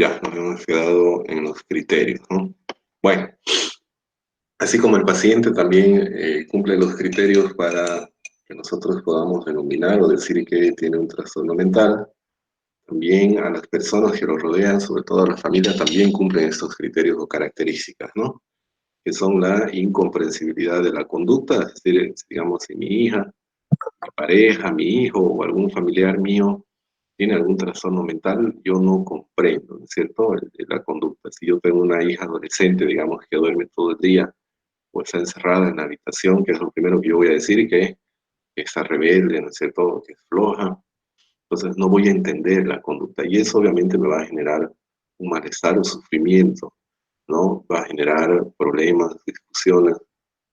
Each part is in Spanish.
Ya, nos hemos quedado en los criterios, ¿no? Bueno, así como el paciente también cumple los criterios para que nosotros podamos denominar o decir que tiene un trastorno mental, también a las personas que lo rodean, sobre todo a la familia, también cumplen estos criterios o características, ¿no? Que son la incomprensibilidad de la conducta, es decir, digamos, si mi hija, mi pareja, mi hijo o algún familiar mío tiene algún trastorno mental, yo no comprendo, ¿no es cierto?, la conducta. Si yo tengo una hija adolescente, digamos, que duerme todo el día o está encerrada en la habitación, que es lo primero que yo voy a decir, que está rebelde, ¿no es cierto?, que es floja, entonces no voy a entender la conducta y eso obviamente me va a generar un malestar o sufrimiento, ¿no? Va a generar problemas, discusiones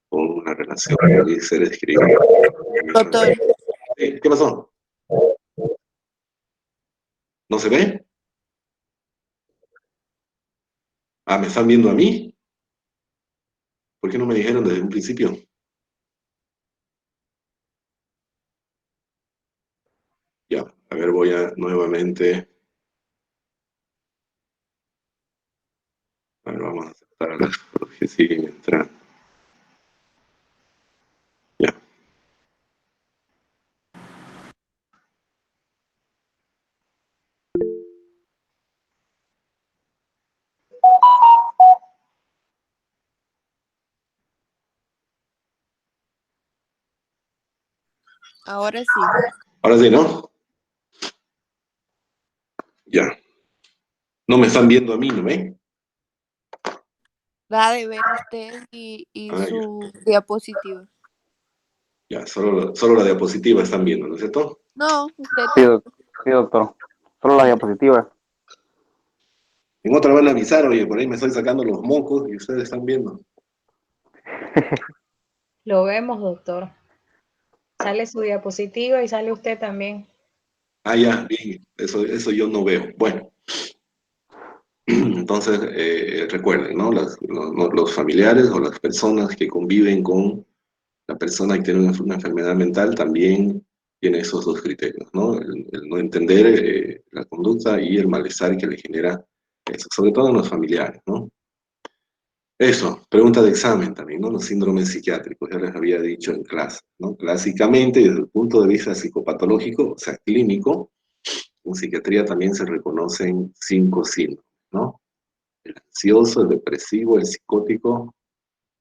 con una relación con mis seres queridos. Doctor, ¿Qué pasó? ¿No se ve? Ah, ¿me están viendo a mí? ¿Por qué no me dijeron desde un principio? Ya, a ver, voy a nuevamente. A ver, vamos a aceptar a las que siguen entrando. Ya. ahora sí. Ahora sí, ¿no? Ya. No me están viendo a mí, ¿no ven? Va de ver usted y Ah, ya. su diapositiva. Ya, solo la diapositiva están viendo, ¿no es cierto? No, usted Sí, también. sí, doctor. Solo la diapositiva. En otra van a avisar, oye, por ahí me estoy sacando los mocos y ustedes están viendo. Lo vemos, doctor. Sale su diapositiva y sale usted también. Ah, ya, bien, eso yo no veo. Bueno, entonces recuerden, ¿no? Los familiares o las personas que conviven con la persona que tiene una enfermedad mental también tiene esos dos criterios, ¿no? El no entender la conducta y el malestar que le genera eso, sobre todo en los familiares, ¿no? Eso, pregunta de examen también, ¿no? Los síndromes psiquiátricos, ya les había dicho en clase, ¿no? Clásicamente, desde el punto de vista psicopatológico, o sea, clínico, en psiquiatría también se reconocen 5 síndromes, ¿no? El ansioso, el depresivo, el psicótico,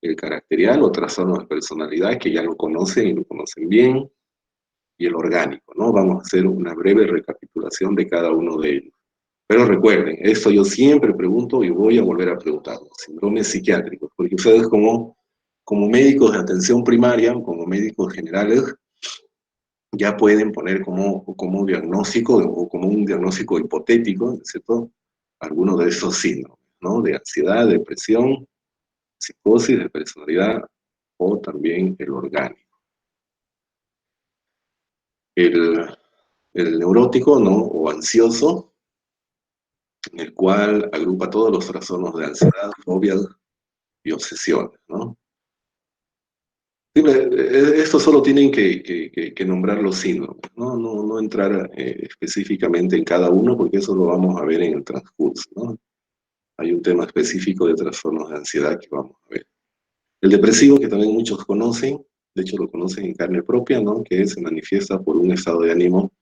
el caracterial o trastorno de personalidad, que ya lo conocen y lo conocen bien, y el orgánico, ¿no? Vamos a hacer una breve recapitulación de cada uno de ellos. Pero recuerden, esto yo siempre pregunto y voy a volver a preguntar, los síndromes psiquiátricos, porque ustedes como médicos de atención primaria, como médicos generales, ya pueden poner como diagnóstico o como un diagnóstico hipotético, ¿cierto? Algunos de esos síndromes, ¿no? De ansiedad, depresión, psicosis de personalidad o también el orgánico. El, el neurótico, ¿no? O ansioso, en el cual agrupa todos los trastornos de ansiedad, fobias y obsesiones, ¿no? Esto solo tienen que nombrar los síndromes, ¿no? No entrar específicamente en cada uno, porque eso lo vamos a ver en el transcurso, ¿no? Hay un tema específico de trastornos de ansiedad que vamos a ver. El depresivo, que también muchos conocen, de hecho lo conocen en carne propia, ¿no? Que se manifiesta por un estado de ánimo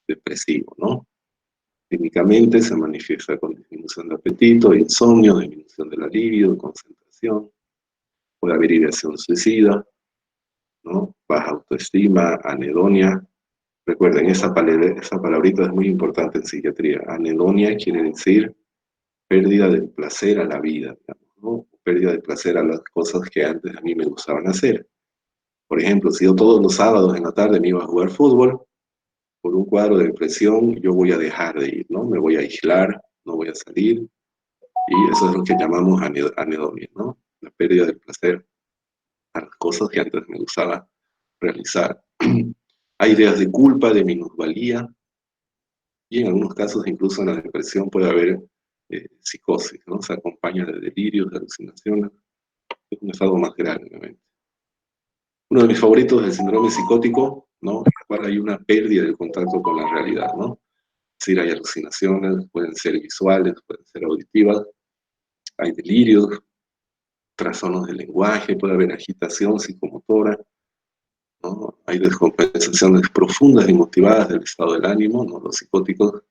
depresivo, ¿no? Clínicamente se manifiesta con disminución de apetito, insomnio, disminución de la libido, concentración, puede haber ideación suicida, ¿no? Baja autoestima, anedonia. Recuerden, esa palabrita es muy importante en psiquiatría. Anedonia quiere decir pérdida del placer a la vida, digamos, ¿no? Pérdida de placer a las cosas que antes a mí me gustaban hacer. Por ejemplo, si yo todos los sábados en la tarde me iba a jugar fútbol, por un cuadro de depresión yo voy a dejar de ir, ¿no? Me voy a aislar, no voy a salir, y eso es lo que llamamos anedonia, ¿no? La pérdida del placer a las cosas que antes me gustaba realizar. Hay ideas de culpa, de minusvalía, y en algunos casos incluso en la depresión puede haber psicosis, ¿no? Se acompaña de delirios, de alucinaciones, es un estado más grave, obviamente. Uno de mis favoritos es el síndrome psicótico, ¿no? En el cual hay una pérdida del contacto con la realidad, ¿no? decir, hay alucinaciones, pueden ser visuales, pueden ser auditivas, hay delirios, trastornos del lenguaje, puede haber agitación psicomotora, ¿no? Hay descompensaciones profundas y motivadas del estado del ánimo, ¿no? Los psicóticos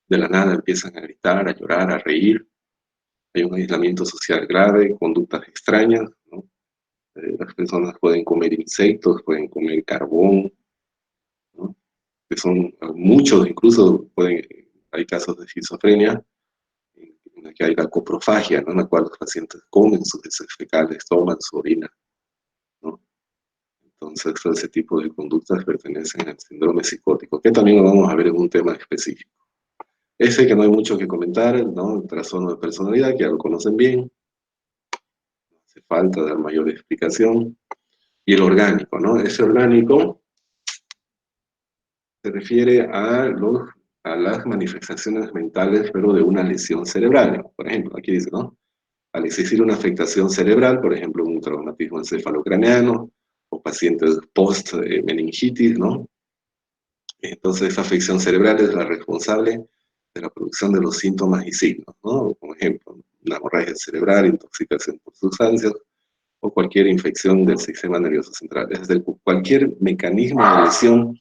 de la nada empiezan a gritar, a llorar, a reír, hay un aislamiento social grave, conductas extrañas, ¿no? Las personas pueden comer insectos, pueden comer carbón, ¿no? Que son muchos, incluso hay casos de esquizofrenia en la que hay la coprofagia, ¿no? En la cual los pacientes comen sus heces fecales, toman su orina, ¿no? Entonces, todo ese tipo de conductas pertenecen al síndrome psicótico, que también lo vamos a ver en un tema específico. Ese que no hay mucho que comentar, ¿no? El trastorno de personalidad, que ya lo conocen bien, no hace falta dar mayor explicación. Y el orgánico, ¿no? Ese orgánico se refiere a las manifestaciones mentales, pero de una lesión cerebral. Por ejemplo, aquí dice, ¿no? Al existir una afectación cerebral, por ejemplo, un traumatismo encefalocraneano, o pacientes post-meningitis, ¿no? Entonces, esa afección cerebral es la responsable de la producción de los síntomas y signos, ¿no? Por ejemplo, una hemorragia cerebral, intoxicación por sustancias, o cualquier infección del sistema nervioso central. Es decir, cualquier mecanismo de lesión,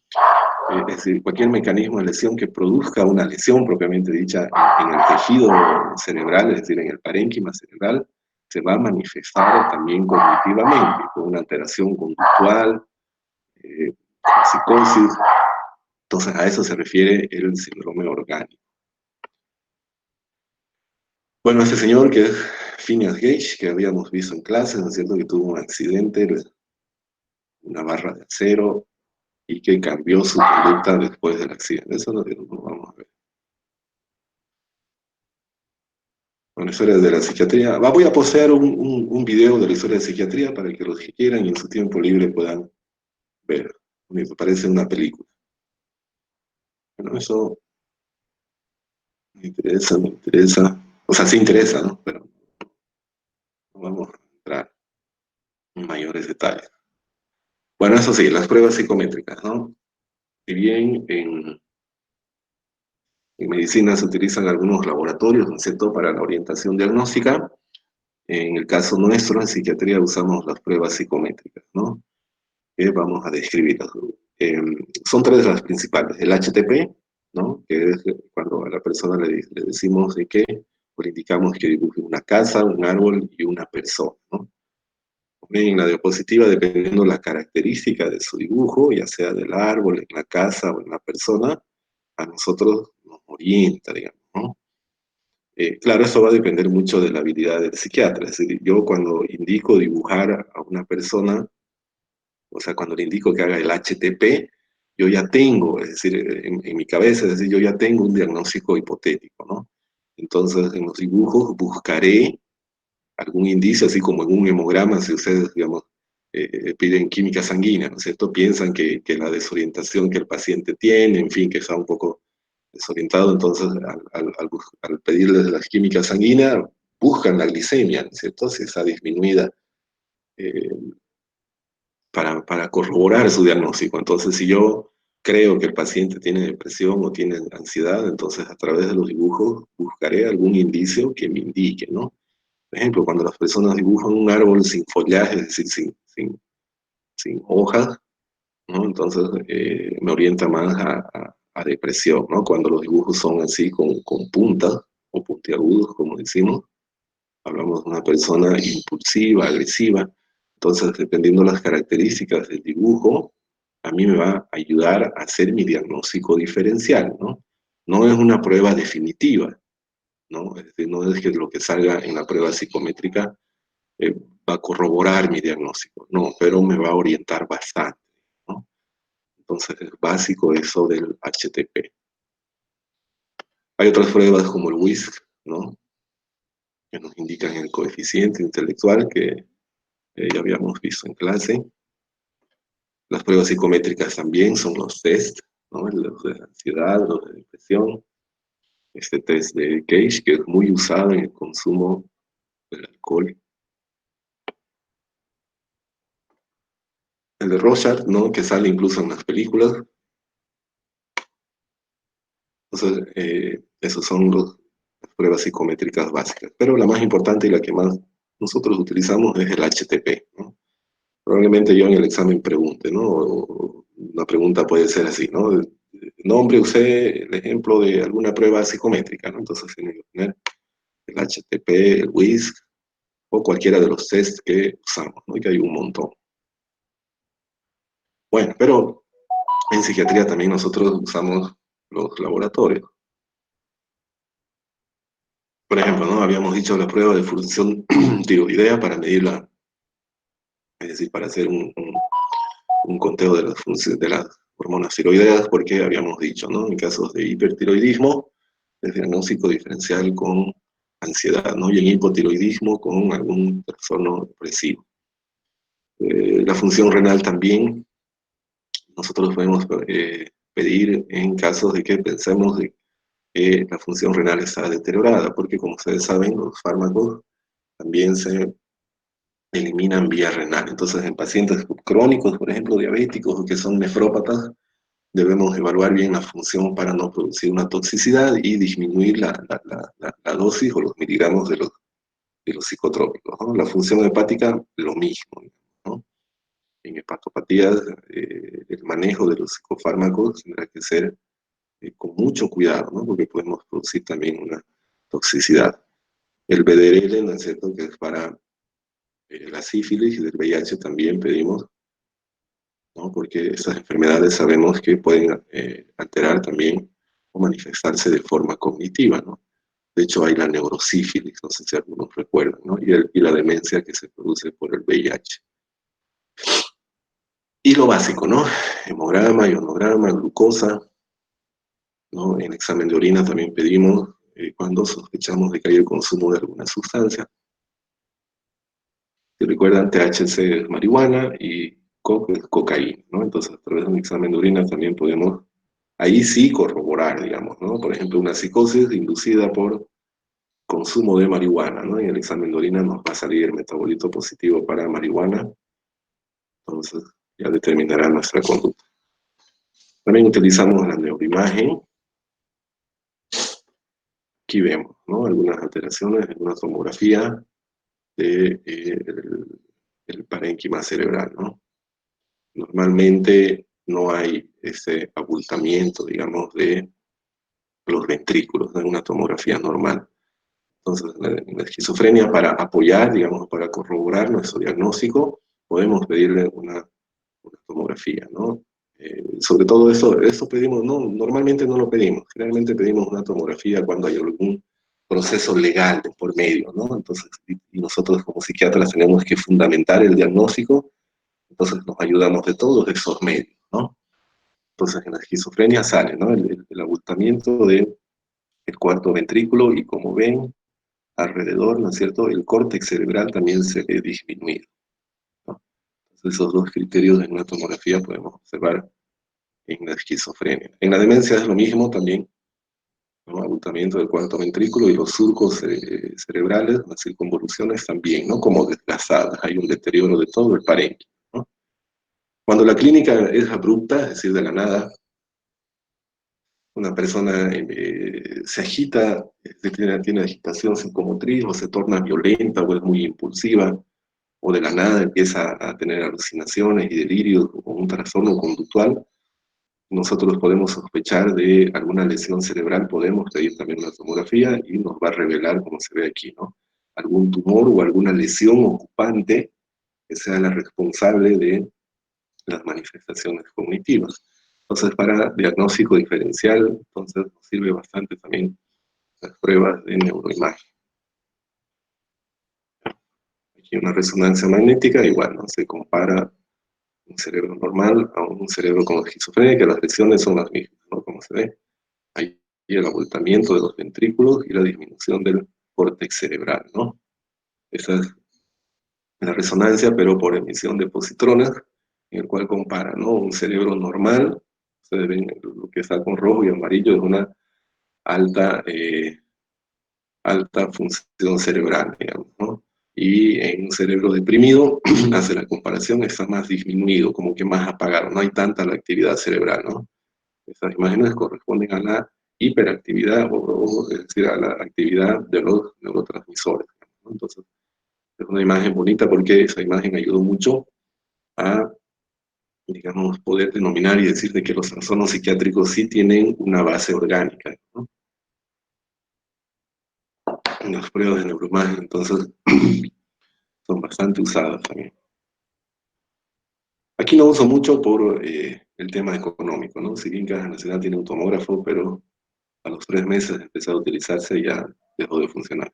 es decir, cualquier mecanismo de lesión que produzca una lesión propiamente dicha en el tejido cerebral, es decir, en el parénquima cerebral, se va a manifestar también cognitivamente, con una alteración conductual, psicosis. Entonces, a eso se refiere el síndrome orgánico. Bueno, este señor que es Phineas Gage, que habíamos visto en clase, ¿no es cierto?, que tuvo un accidente, una barra de acero, y que cambió su conducta después del accidente. Eso lo vamos a ver. Bueno, historia de la psiquiatría. Voy a postear un video de la historia de psiquiatría para que los que quieran y en su tiempo libre puedan ver. Me parece una película. Bueno, eso me interesa, me interesa. O sea, sí interesa, ¿no? Pero no vamos a entrar en mayores detalles. Bueno, eso sí, las pruebas psicométricas, ¿no? Si bien en medicina se utilizan algunos laboratorios, ¿no es cierto?, para la orientación diagnóstica, en el caso nuestro, en psiquiatría, usamos las pruebas psicométricas, ¿no? Que vamos a describirlas. Son tres las principales. El HTP, ¿no? Que es cuando a la persona le decimos de qué, o le indicamos que dibuje una casa, un árbol y una persona, ¿no? En la diapositiva, dependiendo la característica de su dibujo, ya sea del árbol, en la casa o en la persona, a nosotros nos orienta, digamos, ¿no? Claro, eso va a depender mucho de la habilidad del psiquiatra. Es decir, yo cuando indico dibujar a una persona, o sea, cuando le indico que haga el HTP, yo ya tengo, es decir, en mi cabeza, es decir, yo ya tengo un diagnóstico hipotético, ¿no? Entonces, en los dibujos buscaré algún indicio, así como en un hemograma, si ustedes, digamos, piden química sanguínea, ¿no es cierto? Piensan que la desorientación que el paciente tiene, en fin, que está un poco desorientado, entonces al pedirles las químicas sanguíneas, buscan la glicemia, ¿no es cierto? Si está disminuida, eh, para corroborar su diagnóstico. Entonces, si yo creo que el paciente tiene depresión o tiene ansiedad, entonces a través de los dibujos buscaré algún indicio que me indique, ¿no? Por ejemplo, cuando las personas dibujan un árbol sin follaje, es decir, sin hojas, ¿no? Entonces me orienta más a depresión, ¿no? Cuando los dibujos son así con puntas o puntiagudos, como decimos, hablamos de una persona impulsiva, agresiva. Entonces, dependiendo de las características del dibujo, a mí me va a ayudar a hacer mi diagnóstico diferencial, ¿no? No es una prueba definitiva, ¿no? Es decir, no es que lo que salga en la prueba psicométrica eh, va a corroborar mi diagnóstico, no, pero me va a orientar bastante, ¿no? Entonces es básico eso del HTP. Hay otras pruebas como el WISC, ¿no? Que nos indican el coeficiente intelectual que ya habíamos visto en clase. Las pruebas psicométricas también son los test, ¿no? Los de ansiedad, los de depresión. Este test de Gage, que es muy usado en el consumo del alcohol. El de Rorschach, ¿no? Que sale incluso en las películas. Entonces, esos son las pruebas psicométricas básicas. Pero la más importante y la que más nosotros utilizamos es el HTP, ¿no? Probablemente yo en el examen pregunte, ¿no? O una pregunta puede ser así, ¿no? Nombre usted el ejemplo de alguna prueba psicométrica, ¿no? Entonces tiene que poner el HTP, el WISC, o cualquiera de los tests que usamos, ¿no? Y que hay un montón. Bueno, pero en psiquiatría también nosotros usamos los laboratorios. Por ejemplo, ¿no? Habíamos dicho la prueba de función tiroidea para medirla, es decir, para hacer un conteo de las funciones de las hormonas tiroideas, porque habíamos dicho, ¿no? En casos de hipertiroidismo, el diagnóstico diferencial con ansiedad, ¿no? Y en hipotiroidismo con algún trastorno depresivo. La función renal también, nosotros podemos pedir en casos de que pensemos de que la función renal está deteriorada, porque como ustedes saben, los fármacos también se eliminan vía renal. Entonces, en pacientes crónicos, por ejemplo, diabéticos o que son nefrópatas, debemos evaluar bien la función para no producir una toxicidad y disminuir la dosis o los miligramos de los psicotrópicos, ¿no? La función hepática, lo mismo, ¿no? En hepatopatías, el manejo de los psicofármacos tendrá que ser con mucho cuidado, ¿no? Porque podemos producir también una toxicidad. El BDRL, ¿no es cierto?, que es para la sífilis y del VIH también pedimos, ¿no? Porque estas enfermedades sabemos que pueden alterar también o manifestarse de forma cognitiva, ¿no? De hecho, hay la neurosífilis, no sé si algunos recuerdan, ¿no? Y la demencia que se produce por el VIH. Y lo básico, ¿no? Hemograma, ionograma, glucosa, ¿no? En examen de orina también pedimos cuando sospechamos de que hay el consumo de alguna sustancia. Si recuerdan, THC es marihuana y coca es cocaína, ¿no? Entonces, a través de un examen de orina también podemos, ahí sí corroborar, digamos, ¿no? Por ejemplo, una psicosis inducida por consumo de marihuana, ¿no? En el examen de orina nos va a salir metabolito positivo para marihuana, entonces ya determinará nuestra conducta. También utilizamos la neuroimagen. Aquí vemos, ¿no? Algunas alteraciones en una tomografía de, el parénquima cerebral, ¿no? Normalmente no hay ese abultamiento, digamos, de los ventrículos, ¿no? En una tomografía normal. Entonces, en la esquizofrenia, para apoyar, digamos, para corroborar nuestro diagnóstico, podemos pedirle una tomografía, ¿no? Sobre todo eso pedimos, no, normalmente no lo pedimos, generalmente pedimos una tomografía cuando hay algún proceso legal de por medio, ¿no? Entonces, y nosotros como psiquiatras tenemos que fundamentar el diagnóstico, entonces nos ayudamos de todos esos medios, ¿no? Entonces, en la esquizofrenia sale, ¿no? El abultamiento del cuarto ventrículo y como ven, alrededor, ¿no es cierto?, el córtex cerebral también se ve disminuido, ¿no? Entonces, esos dos criterios en una tomografía podemos observar en la esquizofrenia. En la demencia es lo mismo también, ¿no? Abultamiento del cuarto ventrículo y los surcos cerebrales, las circunvoluciones también, ¿no? Como desplazadas, hay un deterioro de todo el parénquima, ¿no? Cuando la clínica es abrupta, es decir, de la nada, una persona se agita, tiene agitación psicomotriz o se torna violenta o es muy impulsiva, o de la nada empieza a tener alucinaciones y delirios o un trastorno conductual, nosotros podemos sospechar de alguna lesión cerebral, podemos pedir también una tomografía y nos va a revelar, como se ve aquí, ¿no? Algún tumor o alguna lesión ocupante que sea la responsable de las manifestaciones cognitivas. Entonces, para diagnóstico diferencial, entonces nos sirve bastante también las pruebas de neuroimagen. Aquí una resonancia magnética, igual, ¿no? Se compara un cerebro normal a un cerebro con esquizofrenia, que las lesiones son las mismas, ¿no? Como se ve, hay el abultamiento de los ventrículos y la disminución del córtex cerebral, ¿no? Esa es la resonancia, pero por emisión de positrones, en el cual compara, ¿no? Un cerebro normal, ustedes ven lo que está con rojo y amarillo, es una alta, alta función cerebral, digamos, ¿no? Y en un cerebro deprimido, hace la comparación, está más disminuido, como que más apagado, no hay tanta la actividad cerebral, ¿no? Estas imágenes corresponden a la hiperactividad, es decir, a la actividad de los neurotransmisores, ¿no? Entonces, es una imagen bonita porque esa imagen ayudó mucho a, digamos, poder denominar y decir de que los trastornos psiquiátricos sí tienen una base orgánica, ¿no? En las pruebas de neuroimagen, entonces, son bastante usadas también. Aquí no uso mucho por el tema económico, ¿no? Si bien Caja Nacional tiene un tomógrafo, pero a los 3 meses de empezar a utilizarse y ya dejó de funcionar.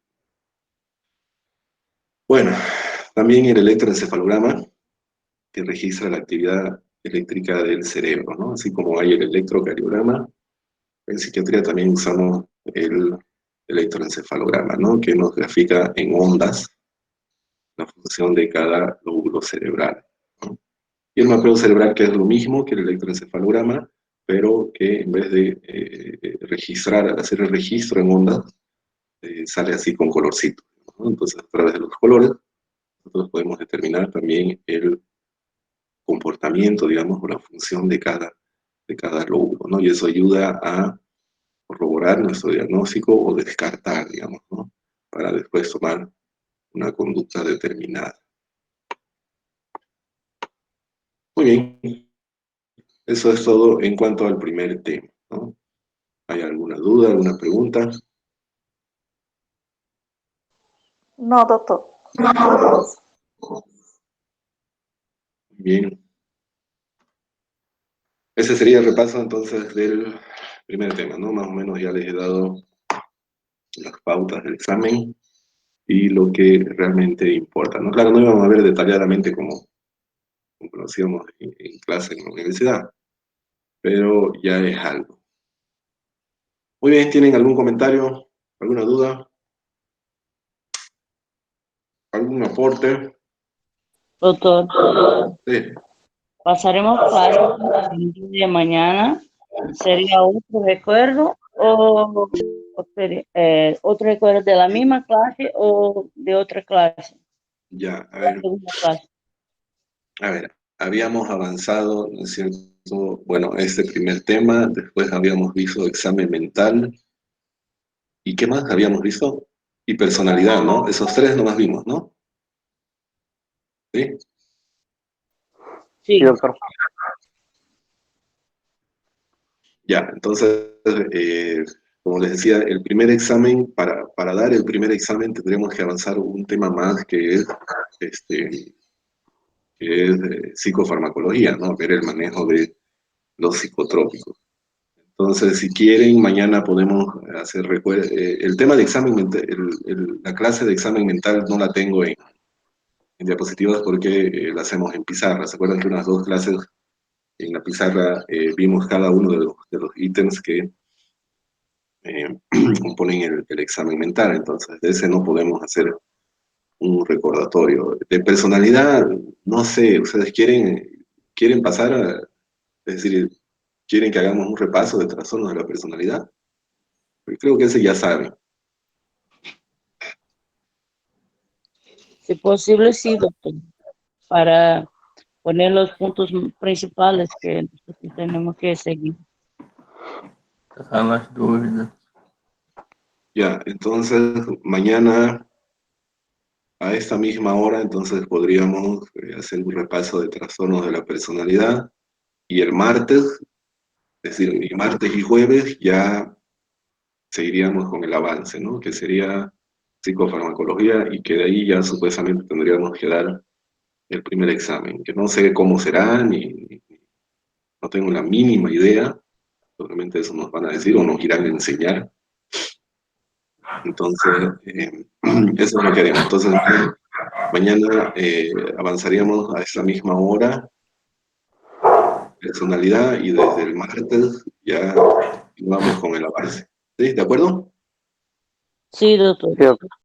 Bueno, también el electroencefalograma, que registra la actividad eléctrica del cerebro, ¿no? Así como hay el electrocardiograma, en psiquiatría también usamos el electroencefalograma, ¿no? Que nos grafica en ondas la función de cada lóbulo cerebral, ¿no? Y el mapeo cerebral, que es lo mismo que el electroencefalograma, pero que en vez de registrar, al hacer el registro en ondas, sale así con colorcito, ¿no? Entonces, a través de los colores, nosotros podemos determinar también el comportamiento, digamos, o la función de cada lóbulo, ¿no? Y eso ayuda a corroborar nuestro diagnóstico o descartar, digamos, ¿no? Para después tomar una conducta determinada. Muy bien, eso es todo en cuanto al primer tema, ¿no? ¿Hay alguna duda, alguna pregunta? No, doctor. Bien. Ese sería el repaso entonces del primer tema, ¿no? Más o menos ya les he dado las pautas del examen y lo que realmente importa, ¿no? Claro, no íbamos a ver detalladamente como lo hacíamos en clase en la universidad, pero ya es algo. Muy bien, ¿tienen algún comentario, alguna duda, algún aporte? Doctor, Sí. pasaremos clase el día de mañana. ¿Sería otro recuerdo otro recuerdo de la misma clase o de otra clase? Ya, Segunda clase. a ver, habíamos avanzado, ¿no es cierto? Bueno, este primer tema, después habíamos visto examen mental, ¿y qué más habíamos visto? Y personalidad, ¿no? Esos 3 nomás vimos, ¿no? ¿Sí? Sí, Sí, doctor. Ya, entonces, como les decía, el primer examen, para dar el primer examen tendríamos que avanzar un tema más este, que es psicofarmacología, ¿no? Ver el manejo de los psicotrópicos. Entonces, si quieren, mañana podemos hacer el tema de examen mental, la clase de examen mental no la tengo en diapositivas porque la hacemos en pizarra. ¿Se acuerdan que unas 2 clases en la pizarra vimos cada uno de los ítems que componen el examen mental? Entonces, de ese no podemos hacer un recordatorio. De personalidad, no sé, ¿ustedes quieren pasar es decir, quieren que hagamos un repaso de trastornos de la personalidad? Porque creo que ese ya saben. si posible, sí, doctor, para poner los puntos principales que nosotros tenemos que seguir. Sacar las dúvidas. Ya, entonces mañana a esta misma hora, entonces podríamos hacer un repaso de trastornos de la personalidad y el martes, es decir, y martes y jueves ya seguiríamos con el avance, ¿no? Que sería psicofarmacología y que de ahí ya supuestamente tendríamos que dar el primer examen, que no sé cómo será, ni no tengo la mínima idea, seguramente eso nos van a decir o nos irán a enseñar. Entonces, eso es lo que haremos. Entonces, mañana avanzaríamos a esa misma hora, personalidad, y desde el martes ya vamos con el avance. ¿Sí? ¿De acuerdo? Sí, doctor. Sí, doctor.